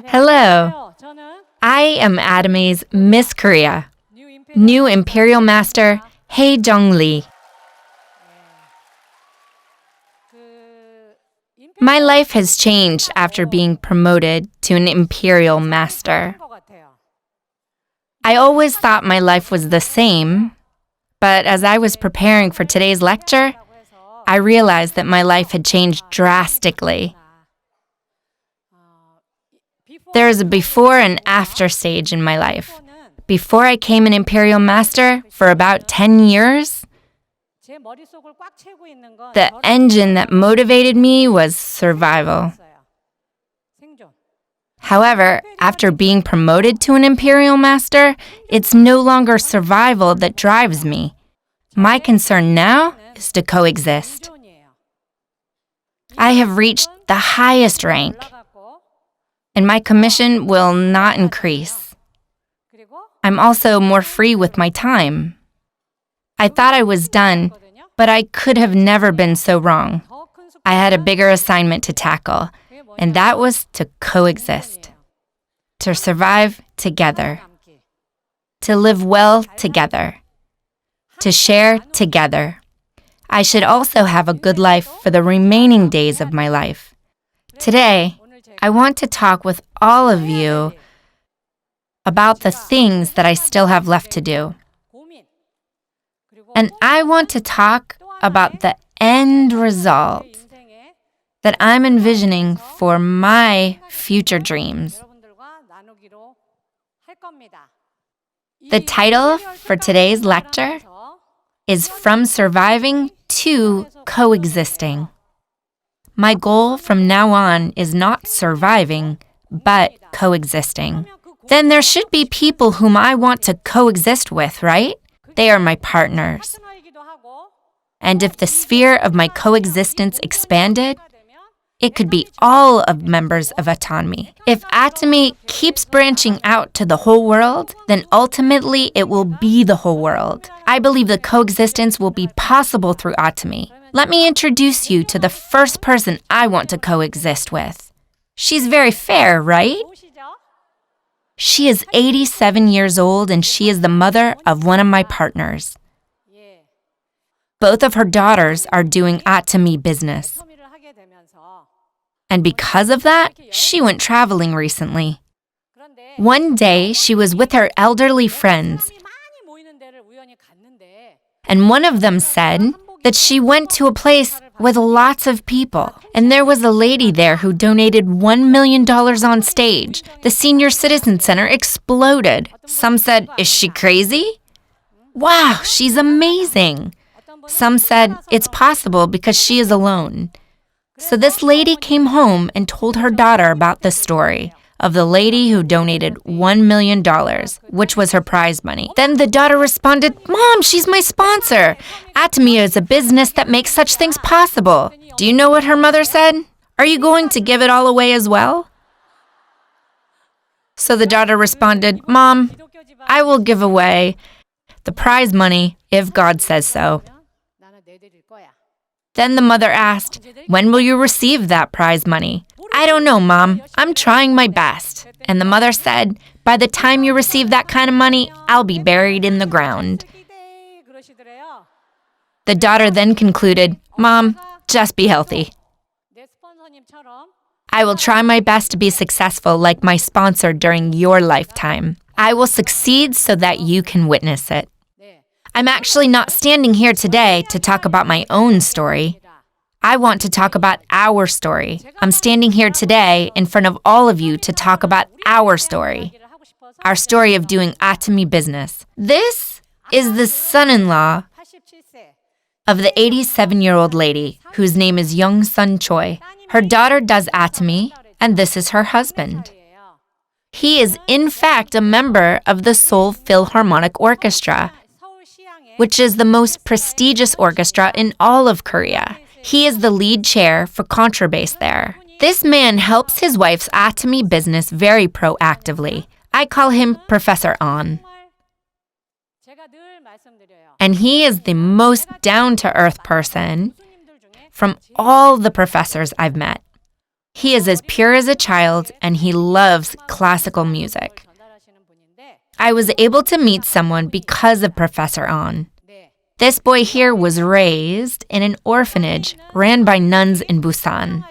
Hello, I am Atomy Miss Korea, new Imperial Master HyeJeong Lee. My life has changed after being promoted to an Imperial Master. I always thought my life was the same, but as I was preparing for today's lecture, I realized that my life had changed drastically. There is a before and after stage in my life. Before I became an Imperial Master, for about 10 years, the engine that motivated me was survival. However, after being promoted to an Imperial Master, it's no longer survival that drives me. My concern now is to coexist. I have reached the highest rank, and my commission will not increase. I'm also more free with my time. I thought I was done, but I could have never been so wrong. I had a bigger assignment to tackle, and that was to coexist, to survive together, to live well together, to share together. I should also have a good life for the remaining days of my life. Today, I want to talk with all of you about the things that I still have left to do. And I want to talk about the end result that I'm envisioning for my future dreams. The title for today's lecture is From Surviving to Coexisting. My goal from now on is not surviving, but coexisting. Then there should be people whom I want to coexist with, right? They are my partners. And if the sphere of my coexistence expanded, it could be all of members of Atomy. If Atomy keeps branching out to the whole world, then ultimately it will be the whole world. I believe the coexistence will be possible through Atomy. Let me introduce you to the first person I want to coexist with. She's very fair, right? She is 87 years old and she is the mother of one of my partners. Both of her daughters are doing Atomy business. And because of that, she went traveling recently. One day, she was with her elderly friends, and one of them said that she went to a place with lots of people, and there was a lady there who donated $1 million on stage. The Senior Citizen Center exploded. Some said, "Is she crazy? Wow, she's amazing." Some said, "It's possible because she is alone." So this lady came home and told her daughter about the story of the lady who donated $1 million, which was her prize money. Then the daughter responded, "Mom, she's my sponsor. Atomy is a business that makes such things possible." Do you know what her mother said? "Are you going to give it all away as well?" So the daughter responded, "Mom, I will give away the prize money if God says so." Then the mother asked, "When will you receive that prize money?" "I don't know, Mom. I'm trying my best." And the mother said, "By the time you receive that kind of money, I'll be buried in the ground." The daughter then concluded, "Mom, just be healthy. I will try my best to be successful like my sponsor during your lifetime. I will succeed so that you can witness it." I'm actually not standing here today to talk about my own story. I want to talk about our story. I'm standing here today in front of all of you to talk about our story of doing Atomy business. This is the son-in-law of the 87-year-old lady whose name is Young Sun Choi. Her daughter does Atomy, and this is her husband. He is in fact a member of the Seoul Philharmonic Orchestra, which is the most prestigious orchestra in all of Korea. He is the lead chair for contrabass there. This man helps his wife's Atomy business very proactively. I call him Professor An. And he is the most down-to-earth person from all the professors I've met. He is as pure as a child, and he loves classical music. I was able to meet someone because of Professor An. This boy here was raised in an orphanage ran by nuns in Busan.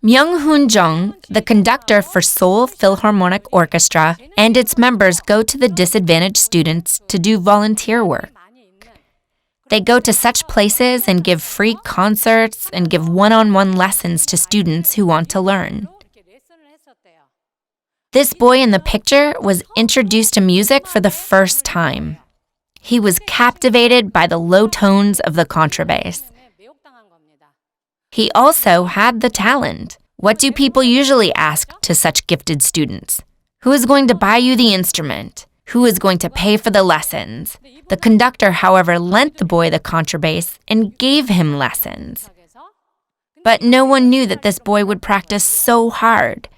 HyeJeong, the conductor for Seoul Philharmonic Orchestra, and its members go to the disadvantaged students to do volunteer work. They go to such places and give free concerts and give one-on-one lessons to students who want to learn. This boy in the picture was introduced to music for the first time. He was captivated by the low tones of the contrabass. He also had the talent. What do people usually ask to such gifted students? Who is going to buy you the instrument? Who is going to pay for the lessons? The conductor, however, lent the boy the contrabass and gave him lessons. But no one knew that this boy would practice so hard.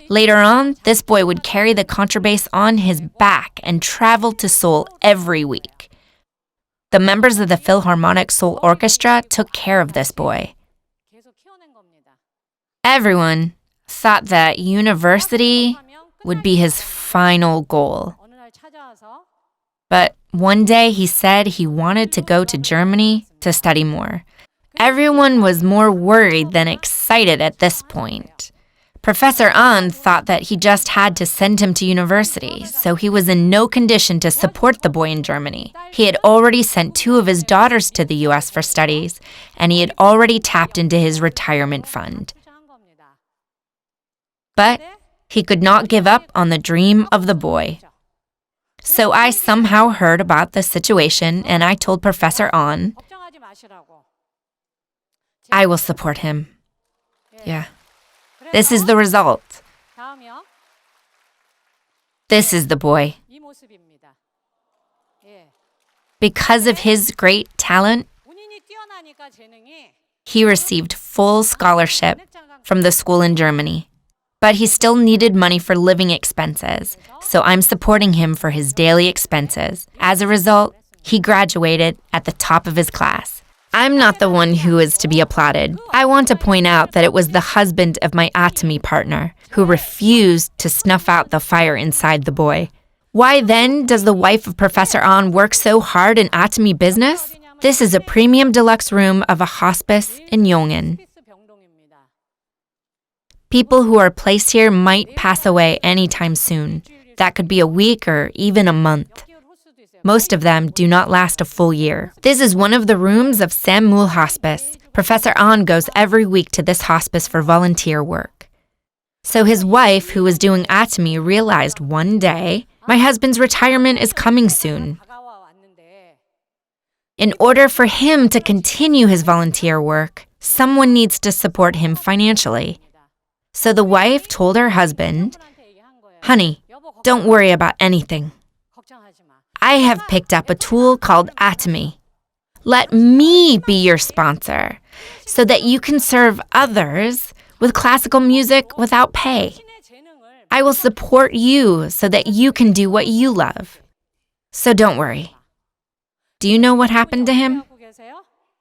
Later on, this boy would carry the contrabass on his back and travel to Seoul every week. The members of the Philharmonic Seoul Orchestra took care of this boy. Everyone thought that university would be his final goal. But one day he said he wanted to go to Germany to study more. Everyone was more worried than excited at this point. Professor An thought that he just had to send him to university, so he was in no condition to support the boy in Germany. He had already sent 2 of his daughters to the U.S. for studies, and he had already tapped into his retirement fund. But he could not give up on the dream of the boy. So I somehow heard about the situation, and I told Professor An, I will support him. Yeah. This is the result. This is the boy. Because of his great talent, he received full scholarship from the school in Germany. But he still needed money for living expenses, so I'm supporting him for his daily expenses. As a result, he graduated at the top of his class. I'm not the one who is to be applauded. I want to point out that it was the husband of my atomy partner who refused to snuff out the fire inside the boy. Why then does the wife of Professor An work so hard in atomy business? This is a premium deluxe room of a hospice in Yongin. People who are placed here might pass away anytime soon. That could be a week or even a month. Most of them do not last a full year. This is one of the rooms of Sammul Hospice. Professor An goes every week to this hospice for volunteer work. So his wife, who was doing atomy, realized one day, my husband's retirement is coming soon. In order for him to continue his volunteer work, someone needs to support him financially. So the wife told her husband, honey, don't worry about anything. I have picked up a tool called atomy. Let me be your sponsor so that you can serve others with classical music without pay. I will support you so that you can do what you love. So don't worry. Do you know what happened to him?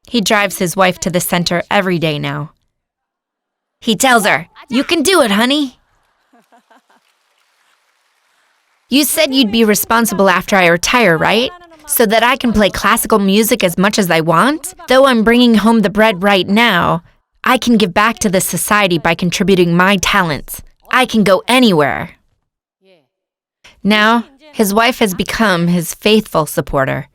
He drives his wife to the center every day now. He tells her, you can do it, honey. You said you'd be responsible after I retire, right? So that I can play classical music as much as I want? Though I'm bringing home the bread right now, I can give back to the society by contributing my talents. I can go anywhere. Now, his wife has become his faithful supporter.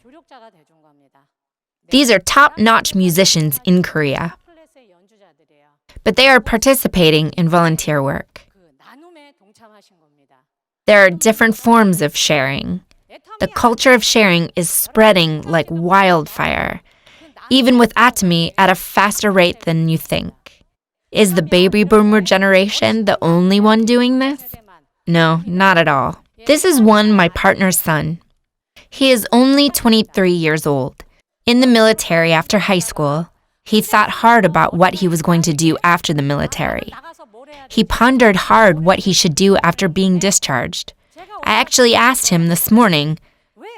These are top-notch musicians in Korea. But they are participating in volunteer work. There are different forms of sharing. The culture of sharing is spreading like wildfire, even with atomy at a faster rate than you think. Is the baby boomer generation the only one doing this? No, not at all. This is my partner's son. He is only 23 years old. In the military after high school, he thought hard about what he was going to do after the military. He pondered hard what he should do after being discharged. I actually asked him this morning,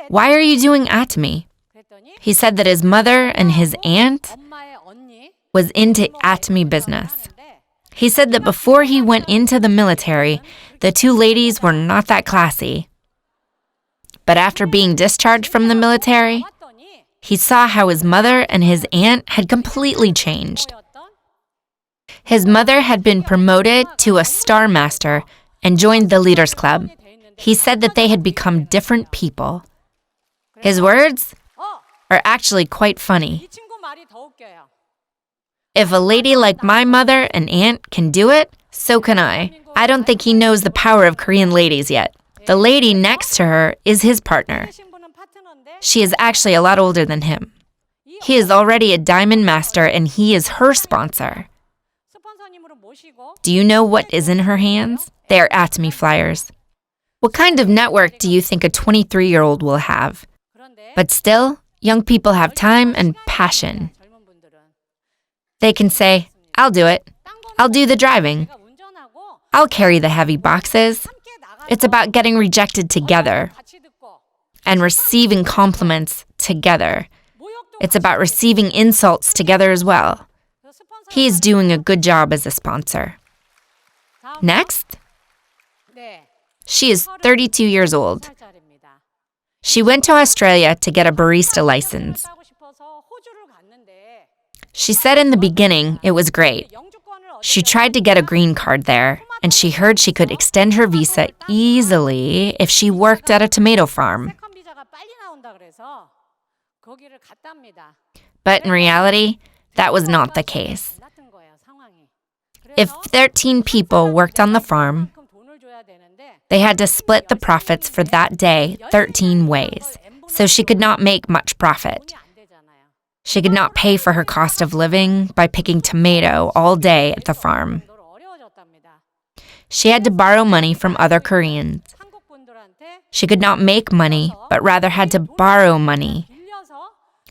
why are you doing atomy? He said that his mother and his aunt was into atomy business. He said that before he went into the military, the two ladies were not that classy. But after being discharged from the military, he saw how his mother and his aunt had completely changed. His mother had been promoted to a Star Master and joined the Leaders Club. He said that they had become different people. His words are actually quite funny. If a lady like my mother and aunt can do it, so can I. I don't think he knows the power of Korean ladies yet. The lady next to her is his partner. She is actually a lot older than him. He is already a Diamond Master and he is her sponsor. Do you know what is in her hands? They are atomy flyers. What kind of network do you think a 23-year-old will have? But still, young people have time and passion. They can say, I'll do it. I'll do the driving. I'll carry the heavy boxes. It's about getting rejected together and receiving compliments together. It's about receiving insults together as well. He is doing a good job as a sponsor. Next, she is 32 years old. She went to Australia to get a barista license. She said in the beginning it was great. She tried to get a green card there, and she heard she could extend her visa easily if she worked at a tomato farm. But in reality, that was not the case. If 13 people worked on the farm, they had to split the profits for that day 13 ways, so she could not make much profit. She could not pay for her cost of living by picking tomato all day at the farm. She had to borrow money from other Koreans. She could not make money, but rather had to borrow money.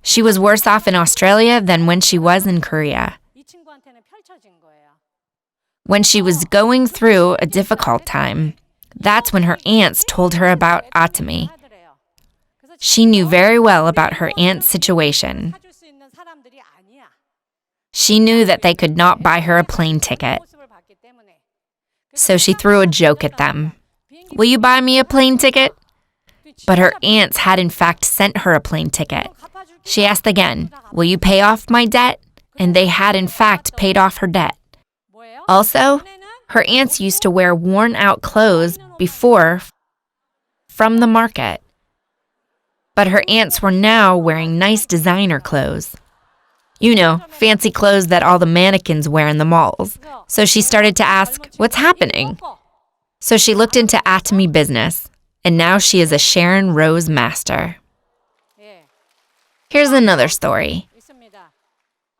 She was worse off in Australia than when she was in Korea. When she was going through a difficult time, that's when her aunts told her about atomy. She knew very well about her aunt's situation. She knew that they could not buy her a plane ticket. So she threw a joke at them. Will you buy me a plane ticket? But her aunts had in fact sent her a plane ticket. She asked again, will you pay off my debt? And they had in fact paid off her debt. Also, her aunts used to wear worn-out clothes before from the market. But her aunts were now wearing nice designer clothes. You know, fancy clothes that all the mannequins wear in the malls. So she started to ask, what's happening? So she looked into atomy business, and now she is a Sharon Rose Master. Here's another story.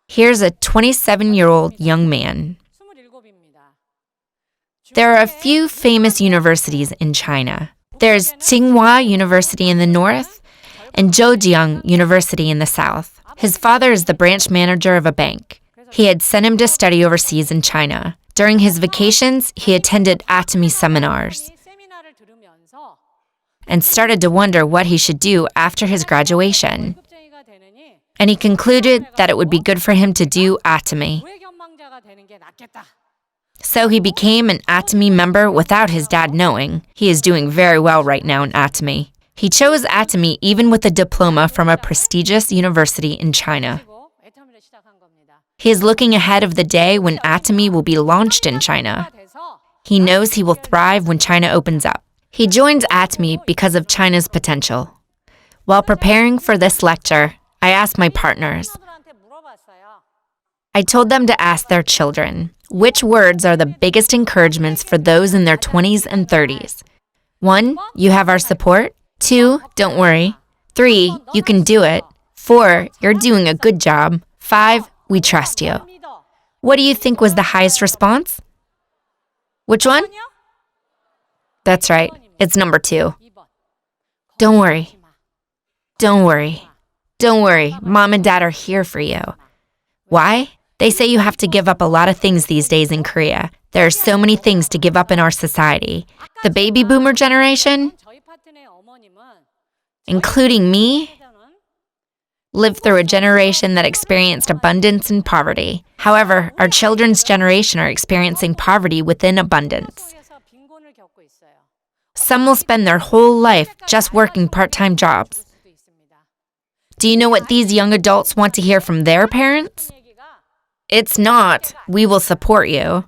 Here's a 27-year-old young man. There are a few famous universities in China. There's Tsinghua University in the north and HyeJeong University in the south. His father is the branch manager of a bank. He had sent him to study overseas in China. During his vacations, he attended atomy seminars and started to wonder what he should do after his graduation. And he concluded that it would be good for him to do atomy. So he became an atomy member without his dad knowing. He is doing very well right now in atomy. He chose atomy even with a diploma from a prestigious university in China. He is looking ahead of the day when atomy will be launched in China. He knows he will thrive when China opens up. He joins atomy because of China's potential. While preparing for this lecture, I asked my partners. I told them to ask their children, which words are the biggest encouragements for those in their 20s and 30s? 1, you have our support. 2, don't worry. 3, you can do it. 4, you're doing a good job. 5, we trust you. What do you think was the highest response? Which one? That's right. It's number 2. Don't worry. Don't worry. Don't worry. Mom and Dad are here for you. Why? They say you have to give up a lot of things these days in Korea. There are so many things to give up in our society. The baby boomer generation, including me, lived through a generation that experienced abundance and poverty. However, our children's generation are experiencing poverty within abundance. Some will spend their whole life just working part-time jobs. Do you know what these young adults want to hear from their parents? It's not, "We will support you."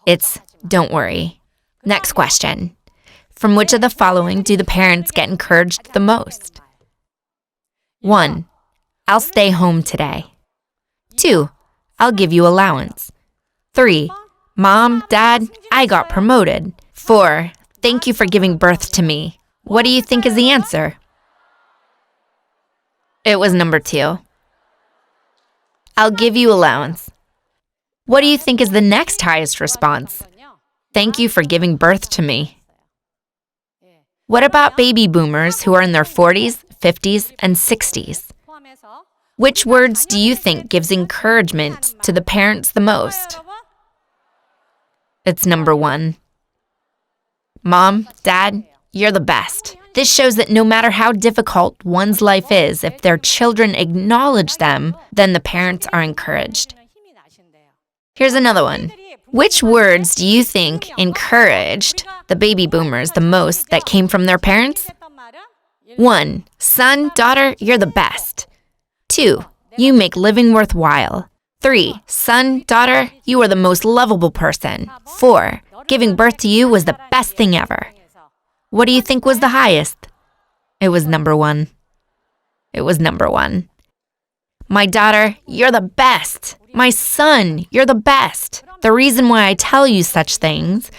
It's, "Don't worry." Next question. From which of the following do the parents get encouraged the most? 1. I'll stay home today. 2. I'll give you allowance. 3. Mom, Dad, I got promoted. 4. Thank you for giving birth to me. What do you think is the answer? It was number 2. I'll give you allowance. What do you think is the next highest response? Thank you for giving birth to me. What about baby boomers who are in their 40s, 50s, and 60s? Which words do you think gives encouragement to the parents the most? It's number 1. Mom, Dad, you're the best. This shows that no matter how difficult one's life is, if their children acknowledge them, then the parents are encouraged. Here's another one. Which words do you think encouraged the baby boomers the most that came from their parents? 1. Son, daughter, you're the best. 2. You make living worthwhile. 3. Son, daughter, you are the most lovable person. 4. Giving birth to you was the best thing ever. What do you think was the highest? It was number 1. It was number 1. My daughter, you're the best. My son, you're the best. The reason why I tell you such things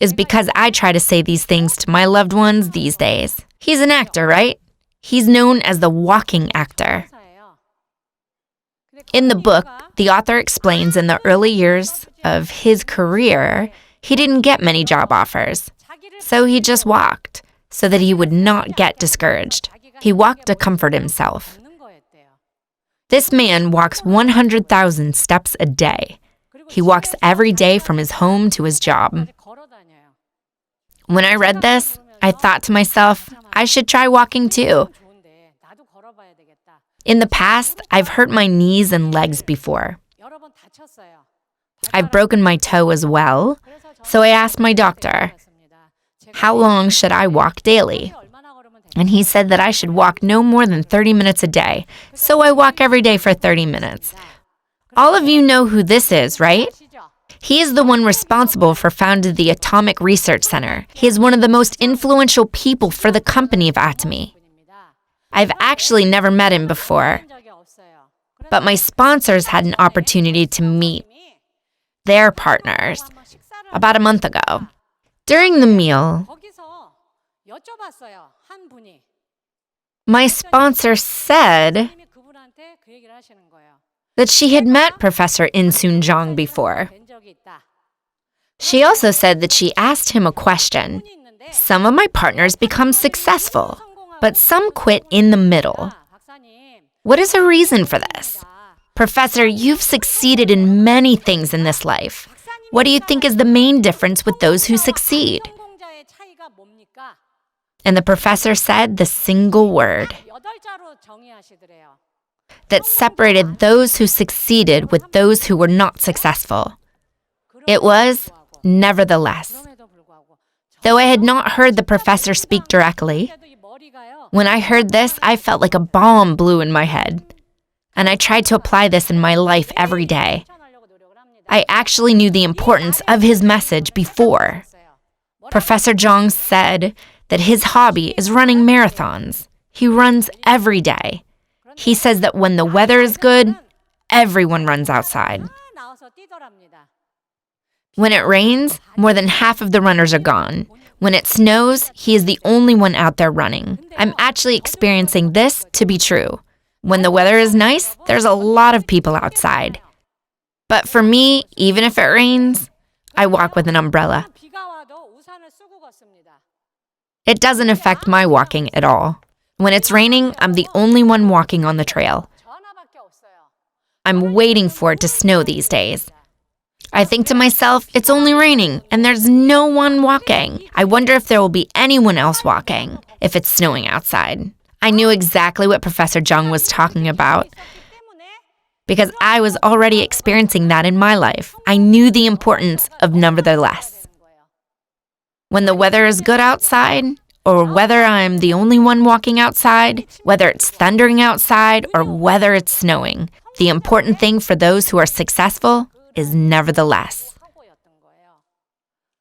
is because I try to say these things to my loved ones these days. He's an actor, right? He's known as the walking actor. In the book, the author explains in the early years of his career, he didn't get many job offers. So he just walked so that he would not get discouraged. He walked to comfort himself. This man walks 100,000 steps a day. He walks every day from his home to his job. When I read this, I thought to myself, I should try walking too. In the past, I've hurt my knees and legs before. I've broken my toe as well, so I asked my doctor, how long should I walk daily? And he said that I should walk no more than 30 minutes a day, so I walk every day for 30 minutes. All of you know who this is, right? He is the one responsible for founding the Atomic Research Center. He is one of the most influential people for the company of Atomy. I've actually never met him before, but my sponsors had an opportunity to meet their partners about a month ago. During the meal, my sponsor said that she had met Professor In-Soon-Jong before. She also said that she asked him a question. Some of my partners become successful, but some quit in the middle. What is a reason for this? Professor, you've succeeded in many things in this life. What do you think is the main difference with those who succeed? And the professor said the single word that separated those who succeeded with those who were not successful. It was, nevertheless. Though I had not heard the professor speak directly, when I heard this, I felt like a bomb blew in my head. And I tried to apply this in my life every day. I actually knew the importance of his message before. Professor Jeong said that his hobby is running marathons. He runs every day. He says that when the weather is good, everyone runs outside. When it rains, more than half of the runners are gone. When it snows, he is the only one out there running. I'm actually experiencing this to be true. When the weather is nice, there's a lot of people outside. But for me, even if it rains, I walk with an umbrella. It doesn't affect my walking at all. When it's raining, I'm the only one walking on the trail. I'm waiting for it to snow these days. I think to myself, it's only raining, and there's no one walking. I wonder if there will be anyone else walking if it's snowing outside. I knew exactly what Professor Jeong was talking about because I was already experiencing that in my life. I knew the importance of nevertheless. When the weather is good outside, or whether I'm the only one walking outside, whether it's thundering outside, or whether it's snowing, the important thing for those who are successful is nevertheless.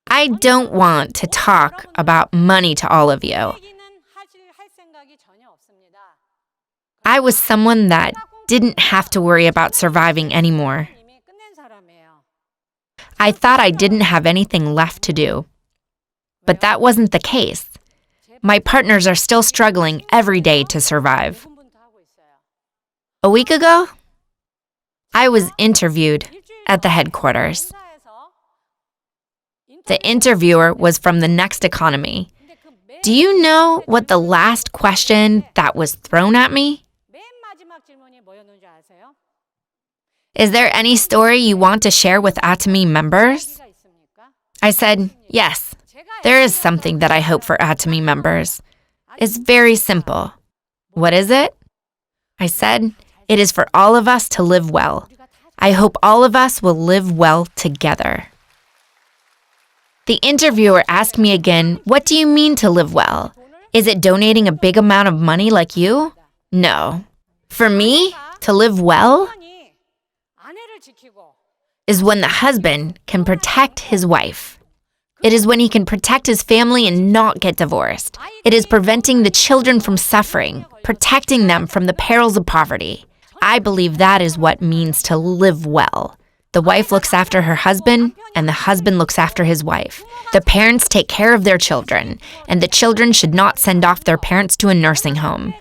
I don't want to talk about money to all of you. I was someone that didn't have to worry about surviving anymore. I thought I didn't have anything left to do. But that wasn't the case. My partners are still struggling every day to survive. A week ago, I was interviewed at the headquarters. The interviewer was from the Next Economy. Do you know what the last question that was thrown at me? Is there any story you want to share with Atomy members? I said, yes, there is something that I hope for Atomy members. It's very simple. What is it? I said, it is for all of us to live well. I hope all of us will live well together. The interviewer asked me again, what do you mean to live well? Is it donating a big amount of money like you? No. For me, to live well is when the husband can protect his wife. It is when he can protect his family and not get divorced. It is preventing the children from suffering, protecting them from the perils of poverty. I believe that is what means to live well. The wife looks after her husband, and the husband looks after his wife. The parents take care of their children, and the children should not send off their parents to a nursing home.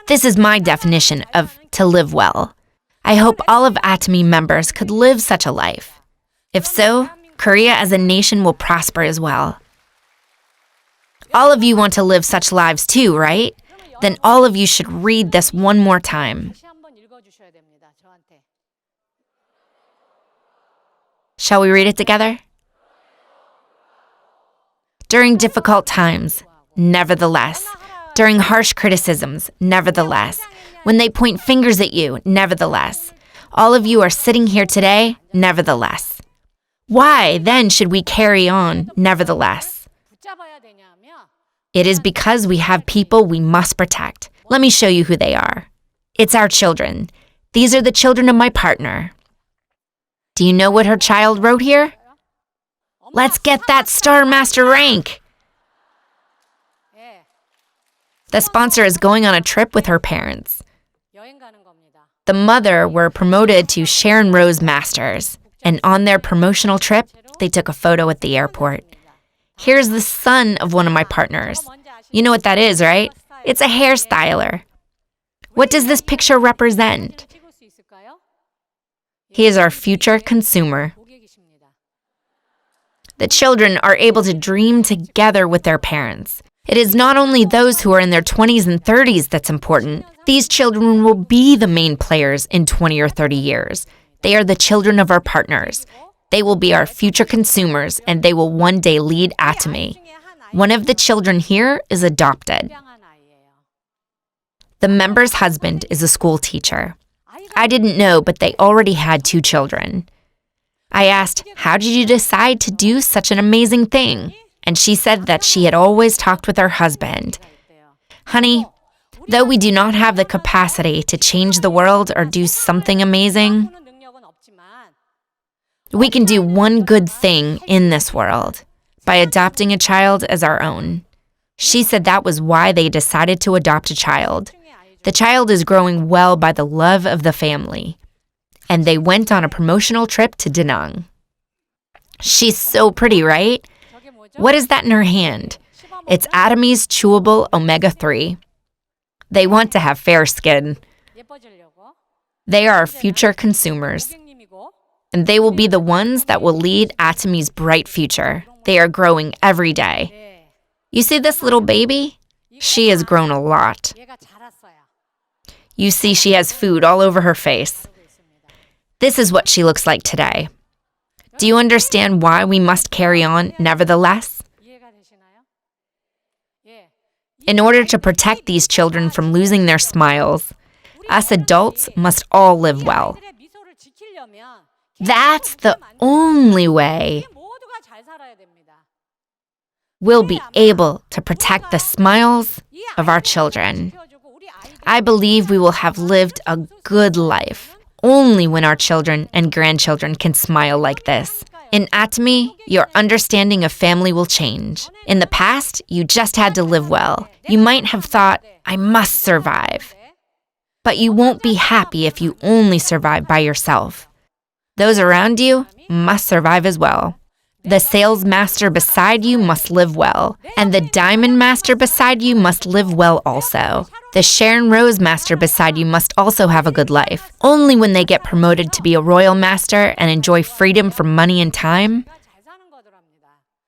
This is my definition of to live well. I hope all of Atomy members could live such a life. If so, Korea as a nation will prosper as well. All of you want to live such lives too, right? Then all of you should read this one more time. Shall we read it together? During difficult times, nevertheless. During harsh criticisms, nevertheless. When they point fingers at you, nevertheless. All of you are sitting here today, nevertheless. Why, then, should we carry on, nevertheless? It is because we have people we must protect. Let me show you who they are. It's our children. These are the children of my partner. Do you know what her child wrote here? Let's get that Star Master rank! The sponsor is going on a trip with her parents. The mother were promoted to Sharon Rose Masters. And on their promotional trip, they took a photo at the airport. Here's the son of one of my partners. You know what that is, right? It's a hairstyler. What does this picture represent? He is our future consumer. The children are able to dream together with their parents. It is not only those who are in their 20s and 30s that's important. These children will be the main players in 20 or 30 years. They are the children of our partners. They will be our future consumers, and they will one day lead Atomy. One of the children here is adopted. The member's husband is a school teacher. I didn't know, but they already had 2 children. I asked, how did you decide to do such an amazing thing? And she said that she had always talked with her husband. Honey, though we do not have the capacity to change the world or do something amazing, we can do one good thing in this world by adopting a child as our own. She said that was why they decided to adopt a child. The child is growing well by the love of the family. And they went on a promotional trip to Da Nang. She's so pretty, right? What is that in her hand? It's Atomy's chewable omega-3. They want to have fair skin. They are our future consumers. And they will be the ones that will lead Atomy's bright future. They are growing every day. You see this little baby? She has grown a lot. You see she has food all over her face. This is what she looks like today. Do you understand why we must carry on nevertheless? In order to protect these children from losing their smiles, us adults must all live well. That's the only way we'll be able to protect the smiles of our children. I believe we will have lived a good life only when our children and grandchildren can smile like this. In Atomy, your understanding of family will change. In the past, you just had to live well. You might have thought, I must survive. But you won't be happy if you only survive by yourself. Those around you must survive as well. The sales master beside you must live well, and the diamond master beside you must live well also. The Sharon Rose master beside you must also have a good life. Only when they get promoted to be a royal master and enjoy freedom from money and time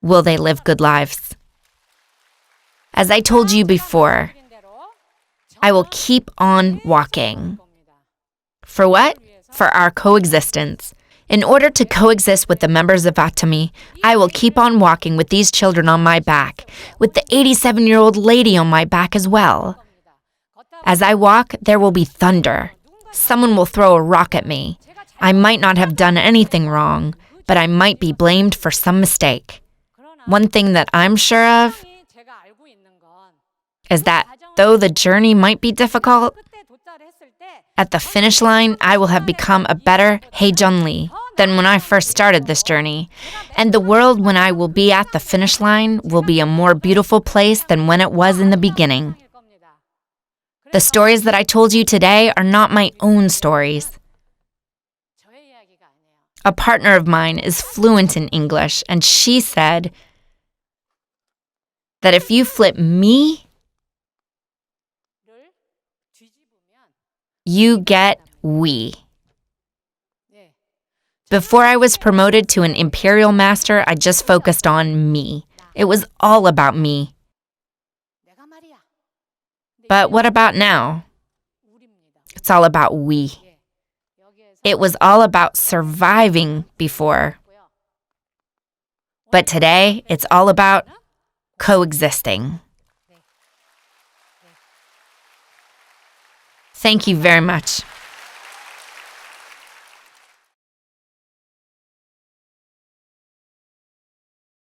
will they live good lives. As I told you before, I will keep on walking. For what? For our coexistence. In order to coexist with the members of Atomy, I will keep on walking with these children on my back, with the 87-year-old lady on my back as well. As I walk, there will be thunder. Someone will throw a rock at me. I might not have done anything wrong, but I might be blamed for some mistake. One thing that I'm sure of is that though the journey might be difficult, at the finish line, I will have become a better HyeJeong than when I first started this journey. And the world when I will be at the finish line will be a more beautiful place than when it was in the beginning. The stories that I told you today are not my own stories. A partner of mine is fluent in English, and she said that if you flip me, you get we. Before I was promoted to an Imperial master, I just focused on me. It was all about me. But what about now? It's all about we. It was all about surviving before. But today, it's all about coexisting. Thank you very much.